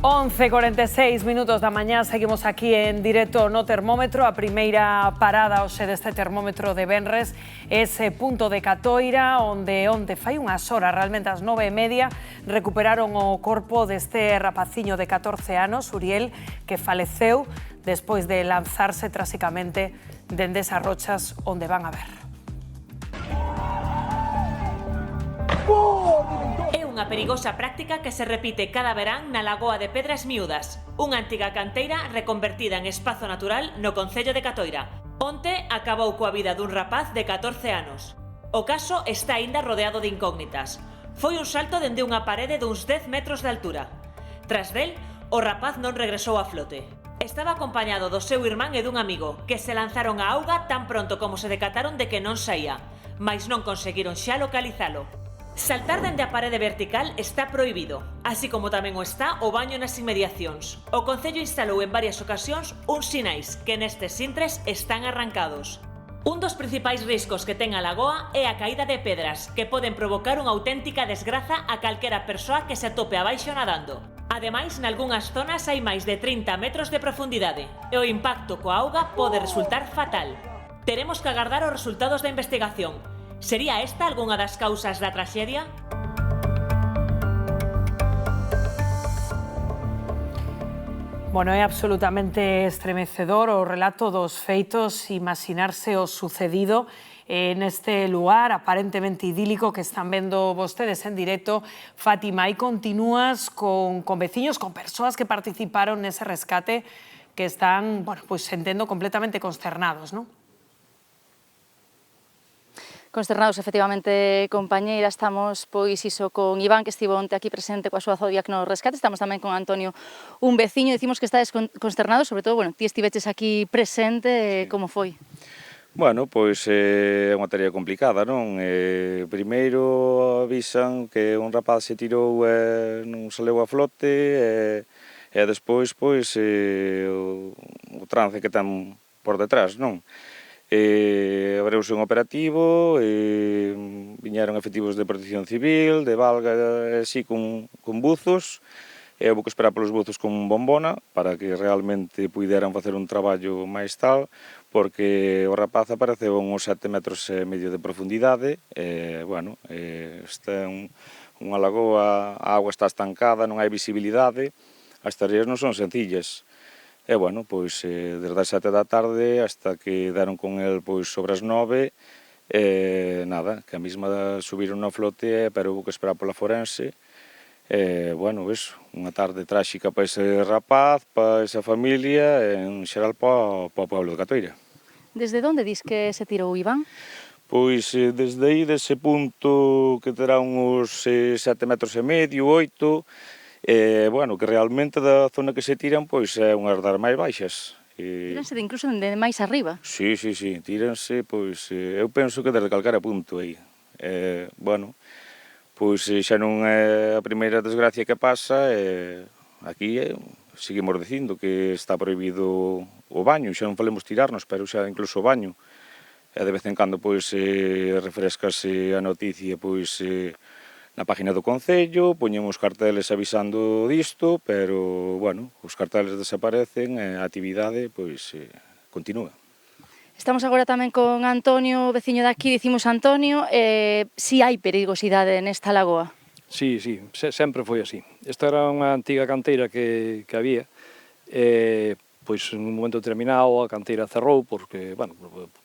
11:46 minutos da mañá, seguimos aquí en directo no termómetro. A primeira parada hoxe deste termómetro de venres é ese punto de Catoira, onde fai unhas horas, realmente ás 9:30, recuperaron o corpo deste rapaciño de 14 anos, Uriel, que faleceu despois de lanzarse trasicamente dende esas rochas onde van a ver. É unha perigosa práctica que se repite cada verán na lagoa de Pedras Miúdas, unha antiga canteira reconvertida en espazo natural no concello de Catoira. Onte acabou coa vida dun rapaz de 14 anos. O caso está aínda rodeado de incógnitas. Foi un salto dende unha parede duns 10 metros de altura. Tras del, o rapaz non regresou a flote. Estaba acompañado do seu irmán e dun amigo, que se lanzaron á auga tan pronto como se decataron de que non saía, mais non conseguiron xa localizalo. Saltar dende a parede vertical está prohibido, así como tamén o está o baño nas inmediacións. O Concello instalou en varias ocasións uns sinais que nestes intres están arrancados. Un dos principais riscos que ten a lagoa é a caída de pedras, que poden provocar unha auténtica desgraza a calquera persoa que se atope abaixo nadando. Ademais, nalgúnas zonas hai máis de 30 metros de profundidade e o impacto coa auga pode resultar fatal. Teremos que agardar os resultados da investigación. Sería esta algunha das causas da traxedia? Bueno, é absolutamente estremecedor o relato dos feitos, imaginarse o sucedido neste lugar aparentemente idílico que están vendo vostedes en directo. Fátima, aí continúas con veciños, con persoas que participaron nese rescate que están, bueno, pues entendo completamente consternados, non? Consternados, efectivamente, compañeira. Estamos, pois, iso con Iván, que estivo onte aquí presente coa súa Zodiac no rescate. Estamos tamén con Antonio, un veciño. Dicimos que estades consternados, sobre todo, bueno, ti estiveches aquí presente, como foi? Bueno, pois é unha tarea complicada, non? Primeiro avisan que un rapaz se tirou e non saleu a flote e despois, pois, o trance que ten por detrás, non? Abreuse un operativo, viñeron efectivos de Protección Civil, de Valga, así con buzos, e houve que esperar polos buzos con bombona para que realmente puideran facer un traballo máis tal, porque o rapaz apareceu a uns 7,5 metros de profundidade, bueno, esta é unha lagoa, a auga está estancada, non hai visibilidade, as tareas non son sencillas. E, bueno, pois, desde as 7 da tarde hasta que deron con el, pois, sobre as 9, nada, que a mesma subiron na flote, pero houve que esperar pola forense. Bueno, eso, unha tarde tráxica para ese rapaz, para esa familia, e, en xeral, para o pueblo de Catoira. Desde onde dis que se tirou, Iván? Pois, desde aí, dese punto que terá uns 7,5 metros, 8, bueno, que realmente da zona que se tiran, pois é unhas das máis baixas. Tíranse incluso de máis arriba? Sí, tíranse, pois, eu penso que desde calquera punto aí. Bueno, pois xa non é a primeira desgracia que pasa, aquí seguimos dicindo que está prohibido o baño, xa non falemos tirarnos, pero xa incluso o baño. E de vez en cando, pois, refrescase a noticia, pois, na página do Concello, poñen os carteles avisando disto, pero, bueno, os carteles desaparecen e a actividade, pois, continúa. Estamos agora tamén con Antonio, veciño daqui. Dicimos, Antonio, si hai perigosidade nesta lagoa? Sí, sempre foi así. Esta era unha antiga canteira que había, pois, en un momento determinado a canteira cerrou porque, bueno,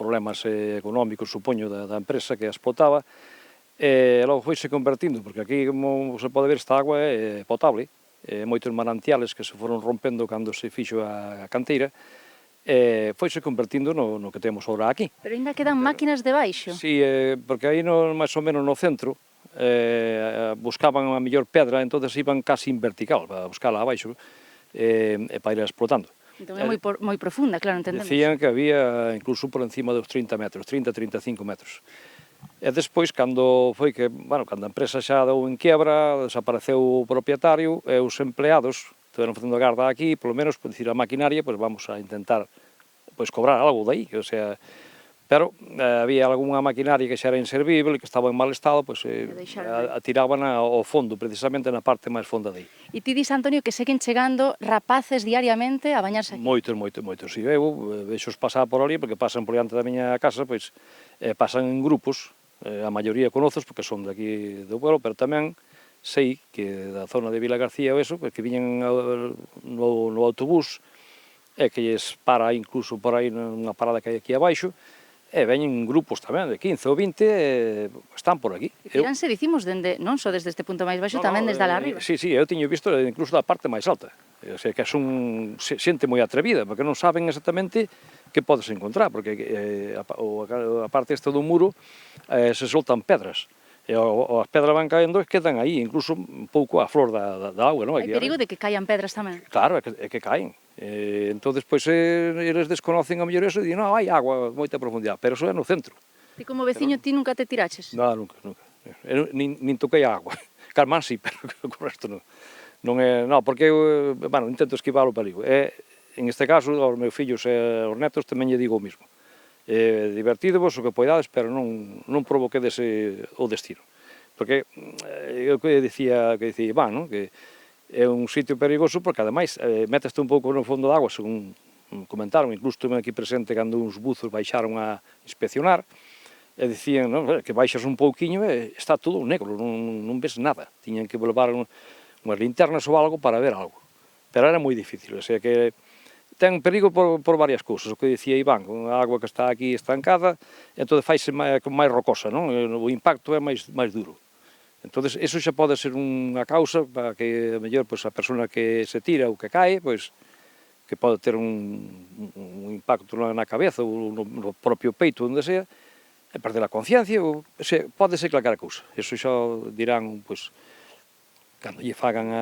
problemas económicos, supoño, da empresa que a explotaba, e logo foise convertindo, porque aquí, como se pode ver, esta agua é potable, moitos manantiales que se foron rompendo cando se fixo a canteira, foise convertindo no que temos agora aquí. Pero ainda quedan máquinas debaixo? Sí, porque aí, máis ou menos no centro, buscaban a mellor pedra, entonces iban casi en vertical, para buscala abaixo, e para ir explotando. Entón é moi profunda, claro, entendemos. Decían que había incluso por encima dos 30 metros, 30-35 metros. E despois, cando foi que, bueno, cando a empresa xa deu en quiebra, desapareceu o propietario e os empleados estiveron facendo a garda aquí, polo menos, por dicir, a maquinaria, pois vamos a intentar, pois, cobrar algo de aí, o sea, pero había algunha maquinaria que xa era inservible, que estaba en mal estado, pois a tiraban ao fondo, precisamente na parte máis fonda de aí. E ti dis, Antonio, que seguen chegando rapaces diariamente a bañarse aquí. Moitos. Si eu vexos pasar por ali, porque pasan por diante da miña casa, pois pasan en grupos, a maioría conozos, porque son de aquí do pueblo, pero tamén sei que da zona de Vila García ou eso, pois que viñen no autobús, e que lles para incluso por aí nunha parada que hai aquí abaixo, e veñen grupos tamén de 15 ou 20, están por aquí. Tiranse, dicimos, non só desde este punto máis baixo, tamén desde alá arriba. Sí, eu teño visto incluso da parte máis alta. O sea, que son xente moi atrevida, porque non saben exactamente que podes encontrar, porque a parte esta do muro se soltan pedras. E as pedras van caendo e quedan aí, incluso un pouco a flor da auga, non? Hai perigo de que caian pedras tamén. Claro, é que caen. Entón, pois, eles desconocen a mellor eso e dicen, non, hai agua a moita profundidade, pero eso é no centro. Ti como veciño, ti nunca te tiraches? Non, nunca. Nin toquei a agua. Carmán sí, pero con resto non. Non, porque eu, intento esquivar o perigo. En este caso, aos meus fillos e aos netos tamén lle digo o mismo. Divertidevos o que poidades, pero non provoquedes o destino. Porque eu que dicía Iván, non? Que é un sitio perigoso porque, ademais, meteste un pouco no fondo da agua, según comentaron, incluso estuve aquí presente cando uns buzos baixaron a inspeccionar, e dicían, non, que baixas un pouquiño e está todo negro, non ves nada. Tiñan que levar unhas linternas ou algo para ver algo. Pero era moi difícil, o sea que ten perigo por varias cousas, o que dicía Iván, con a agua que está aquí estancada, entón faise máis rocosa, non? O impacto é máis duro. Entón, eso xa pode ser unha causa para que, mellor, a persona que se tira ou que cae, pois, que pode ter un impacto na cabeza ou no propio peito, onde sea, e perder a conciencia, ou pode ser calquera cousa. Eso xa dirán, pois, cando lle fagan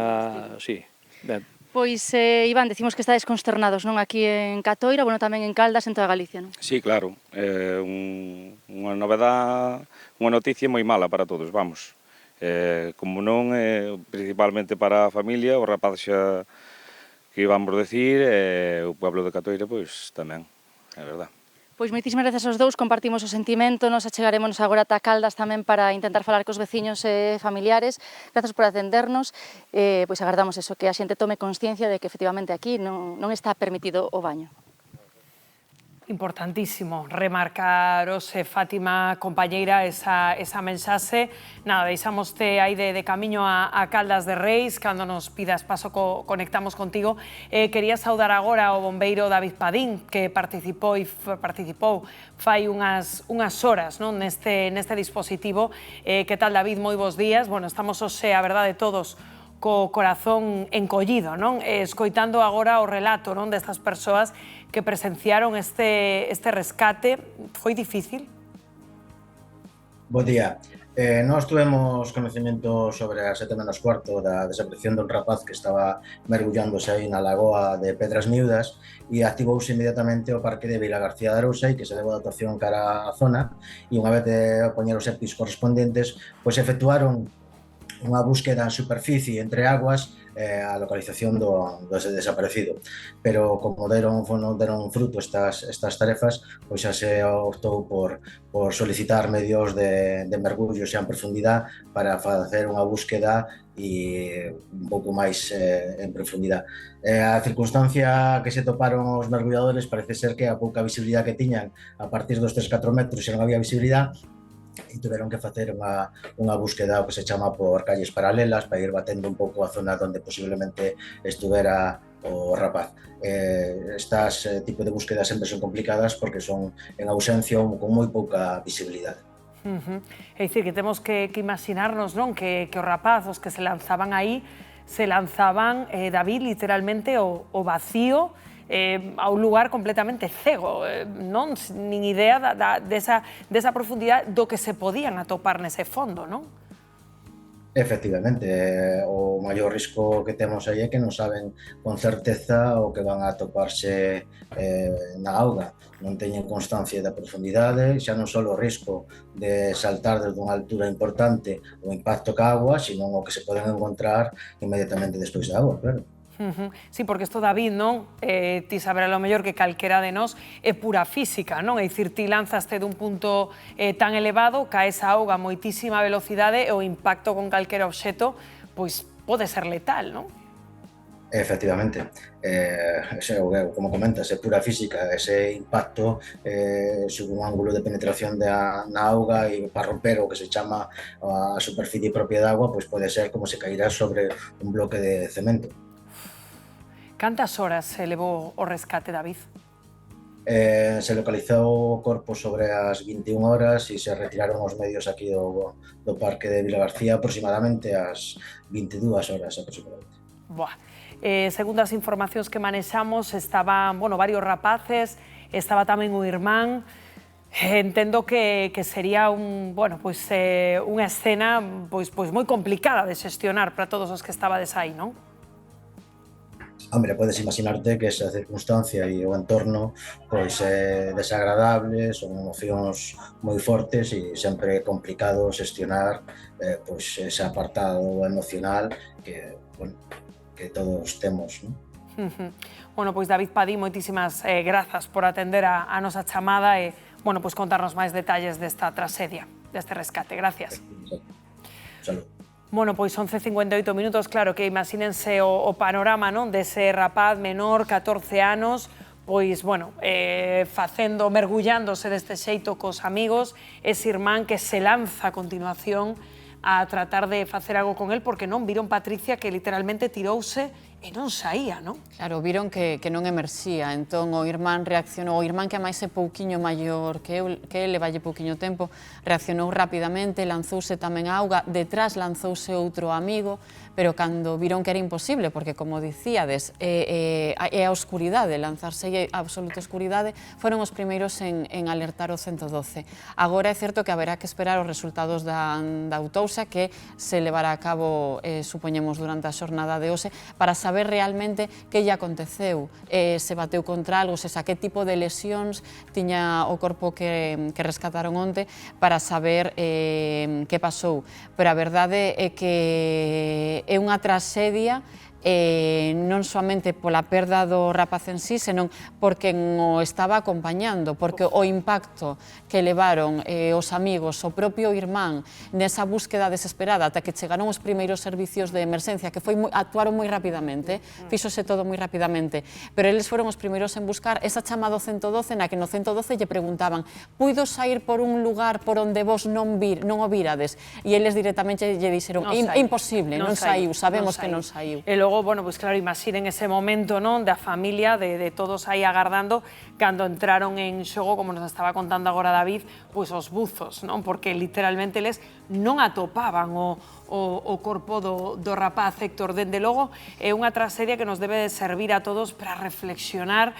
sí. Ben. Pois, Iván, decimos que estades consternados, non? Aquí en Catoira, bueno, tamén en Caldas, en toda Galicia, non? Sí, claro. Unha novedad, unha noticia moi mala para todos, vamos. Como non, principalmente para a familia, o rapaz xa que íbamos decir, o pueblo de Catoira, pois tamén, é verdad. Pois moitísimas gracias aos dous, compartimos o sentimento, nos achegarémonos agora ata Caldas tamén para intentar falar cos veciños e familiares. Grazas por atendernos, pois agardamos eso, que a xente tome consciencia de que efectivamente aquí non está permitido o baño. Importantísimo remarcaros, Fátima, compañeira, esa mensaxe. Nada, deixamoste aí de camiño a Caldas de Reis, cando nos pidas paso conectamos contigo. Quería saudar agora ao bombeiro David Padín, que participou fai unhas horas, non, neste dispositivo. Que tal, David? Moi bons días. Bueno, estamos hoxe, a verdade, todos co corazón encollido, non? Escoitando agora o relato, non, destas persoas que presenciaron este rescate. Foi difícil? Bo día. Nós tuvemos conocimiento sobre as 7:15 da desaparición dun rapaz que estaba mergullándose aí na lagoa de Pedras Miúdas e activouse inmediatamente o parque de Vila García de Arousa e que se levou a actuación cara á zona e unha vez de poñer os EPIs correspondentes, pois efectuaron unha búsqueda en superficie entre aguas a localización do desaparecido. Pero como deron fruto estas tarefas, pois xa se optou por solicitar medios de mergullo xa en profundidade para facer unha búsqueda e un pouco máis en profundidade. A circunstancia que se toparon os mergulladores parece ser que a pouca visibilidade que tiñan a partir dos 3-4 metros xa non había visibilidade e tiveron que facer unha búsqueda que se chama por calles paralelas para ir batendo un pouco a zona onde posiblemente estuvera o rapaz. Estas tipo de búsquedas sempre son complicadas porque son en ausencia ou con moi pouca visibilidade. É dicir, que temos que imaginarnos, non, que os rapaz, os que se lanzaban aí, David, literalmente ao vacío, a un lugar completamente cego, non? Nin idea desa profundidade do que se podían atopar nese fondo, non? Efectivamente, o maior risco que temos aí é que non saben con certeza o que van a atoparse na auga. Non teñen constancia da profundidade, xa non só o risco de saltar desde unha altura importante o impacto ca agua, sino o que se poden encontrar inmediatamente despois da agua, claro. Sí, porque isto, David, non? Ti saberá lo mellor que calquera de nós é pura física, non? É dicir, ti lanzaste dun punto tan elevado, caes a auga a moitísima velocidade e o impacto con calquera obxeto, pois pode ser letal, non? Efectivamente, como comentas, é pura física, ese impacto sobre un ángulo de penetración na auga e para romper o que se chama a superficie propia da agua, pois pode ser como se cairá sobre un bloque de cemento. Cantas horas se levou o rescate, David? Se localizou o corpo sobre as 21 horas e se retiraron os medios aquí do parque de Vilagarcía aproximadamente ás 22 horas aproximadamente. Buah. Segundo as informacións que manexamos, estaban, bueno, varios rapaces, estaba tamén o irmán. Entendo que sería unha escena pois moi complicada de xestionar para todos os que estabades aí, non? Hombre, podes imaginarte que esa circunstancia e o entorno pois é desagradable, son emocións moi fortes e sempre é complicado xestionar pois ese apartado emocional que, bueno, que todos temos, non? Bueno, pois David Padín, moitísimas grazas por atender a nosa chamada e, bueno, pois contarnos máis detalles desta tragedia, deste rescate. Gracias. Salud. Bueno, pois 11:58 minutos, claro que imagínense o panorama, non, dese rapaz menor, 14 anos, pois, bueno, mergullándose deste xeito cos amigos, ese irmán que se lanza a continuación a tratar de facer algo con él, porque non viron, Patricia, que literalmente tirouse e non saía, non? Claro, viron que non emerxía, entón o irmán reaccionou, o irmán que a máis é pouquiño maior que ele, valle pouquiño tempo, reaccionou rapidamente, lanzouse tamén a auga, detrás lanzouse outro amigo, pero cando viron que era imposible, porque como dicíades, é a oscuridade, lanzarse a absoluta oscuridade, foron os primeiros en alertar o 112. Agora é certo que haberá que esperar os resultados da autopsia que se levará a cabo, supoñemos, durante a xornada de hoxe, para saber realmente que lle aconteceu, se bateu contra algo, se que tipo de lesións tiña o corpo que rescataron onte, para saber que pasou. Pero a verdade é que é unha traxedia non somente pola perda do rapaz en sí, senón porque o estaba acompañando, porque o impacto que levaron os amigos, o propio irmán, nesa búsqueda desesperada ata que chegaron os primeiros servicios de emerxencia, que actuaron moi rapidamente, fíxose todo moi rapidamente, pero eles foron os primeiros en buscar esa chamada 112, na que no 112 lle preguntaban: puido sair por un lugar por onde vos non o virades? E eles directamente lle dixeron: imposible, non saiu, sabemos que non saiu. Logo, bueno, pois claro, imaginen ese momento, non, da familia, de todos aí agardando, cando entraron en xogo, como nos estaba contando agora David, pois os buzos, non, porque literalmente eles non atopaban o corpo do rapaz. Héctor, dende logo, é unha tragedia que nos debe de servir a todos para reflexionar,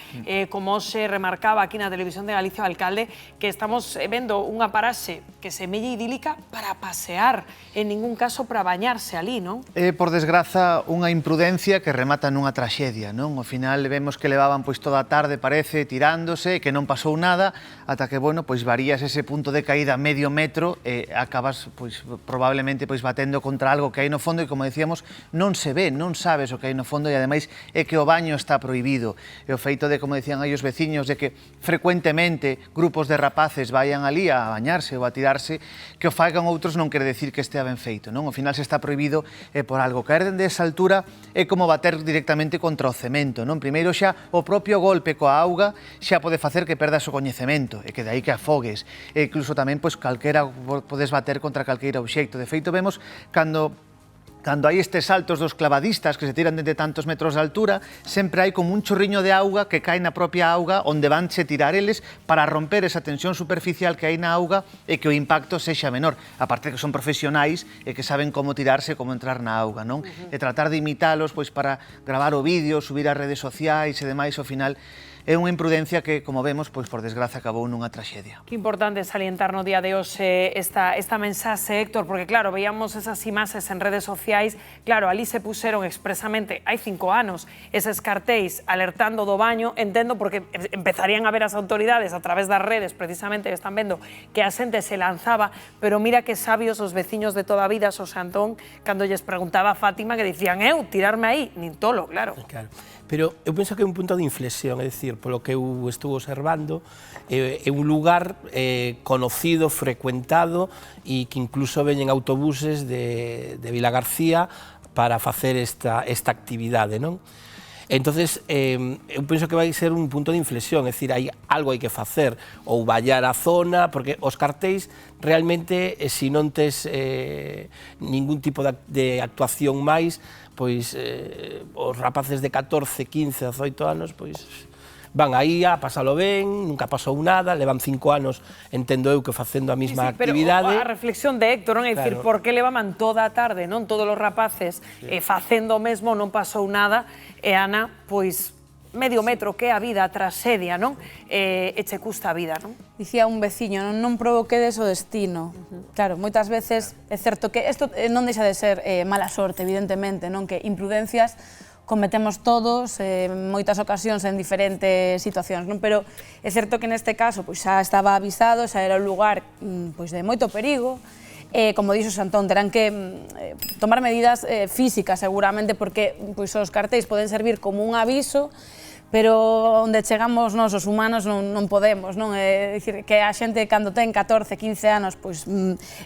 como se remarcaba aquí na Televisión de Galicia o alcalde, que estamos vendo unha paraxe que semella idílica para pasear, en ningún caso para bañarse ali, non? É, por desgraza, unha imprudencia que remata nunha traxedia, non? Ao final vemos que levaban pois toda a tarde, parece, tirándose, que non pasou nada, ata que, bueno, pois varías ese punto de caída medio metro e acabas, pois, probablemente, pois, batendo contra algo que hai no fondo e, como decíamos, non se ve, non sabes o que hai no fondo e, ademais, é que o baño está prohibido. E o feito de, como decían aí os veciños, de que frecuentemente grupos de rapaces vayan ali a bañarse ou a tirarse, que o fagan outros non quere decir que estea ben feito, non? Ao final, se está prohibido é por algo. Caer dende esa altura é como bater directamente contra o cemento, non? Primeiro xa o propio golpe coa auga xa pode facer que perdas o coñecemento e que de aí que afogues. E incluso tamén, pois, calquera podes bater contra calqueira obxecto. De feito, vemos cando hai estes saltos dos clavadistas que se tiran dende tantos metros de altura, sempre hai como un chorriño de auga que cae na propia auga onde vanse tirar eles para romper esa tensión superficial que hai na auga e que o impacto sexa menor. Aparte que son profesionais e que saben como tirarse, como entrar na auga, non? E tratar de imitalos pois para gravar o vídeo, subir ás redes sociais e demais, ao final é unha imprudencia que, como vemos, pois por desgraza acabou nunha traxedia. Que importante salientar no día de hoxe esta mensaxe, Héctor, porque claro, veíamos esas imaxes en redes sociais, claro, ali se puxeron expresamente, hai 5 anos, eses cartéis alertando do baño, entendo porque empezarían a ver as autoridades a través das redes, precisamente, que están vendo que a xente se lanzaba, pero mira que sabios os veciños de toda a vida, Xosé Antón, cando lles preguntaba a Fátima, que dicían, tirarme aí, nin tolo, claro. Claro. Pero eu penso que é un punto de inflexión, é dicir, polo que eu estou observando, é un lugar conocido, frecuentado e que incluso veñen autobuses de Vilagarcía para facer esta actividade, non? Entonces, eu penso que vai ser un punto de inflexión, é dicir, algo hai que facer, ou vallar a zona, porque os cartéis realmente, se non tes ningún tipo de actuación máis, pois os rapaces de 14, 15, 18 anos, pois van aí a pasalo ben, nunca pasou nada, levan 5 anos, entendo eu, que facendo a mesma actividade. Pero a reflexión de Héctor, non? É dicir, por que levaban toda a tarde, non? Todos os rapaces facendo o mesmo, non pasou nada, e Ana, pois, medio metro, que é a vida, a traxedia, non? E che custa a vida, non? Dicía un veciño, non provoquedes o destino. Claro, moitas veces é certo que isto non deixa de ser mala sorte, evidentemente, non? Que imprudencias cometemos todos, en moitas ocasións en diferentes situacións, non? Pero é certo que neste caso pois xa estaba avisado, xa era un lugar pois de moito perigo, como dixo Xantón, terán que tomar medidas físicas seguramente, porque pois os cartéis poden servir como un aviso, pero onde chegamos nós os humanos non podemos, non? É dicir, que a xente cando ten 14, 15 anos, pois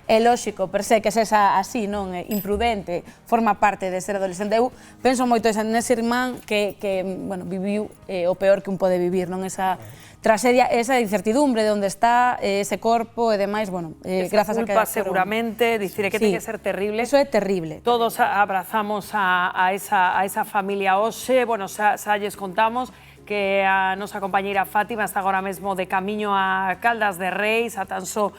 é lóxico, per se, que sexa así, non? Imprudente, forma parte de ser adolescente. Eu penso moito nese irmán que bueno, viviu o peor que un pode vivir, non? Esa traxedia, esa incertidumbre de onde está, ese corpo e demais, bueno, grazas a que... Esa culpa seguramente, dicir, que ten que ser terrible. Eso é terrible. Todos abrazamos a esa familia hoxe, bueno, xa lles contamos que a nosa compañeira Fátima está agora mesmo de camiño a Caldas de Reis, a tan só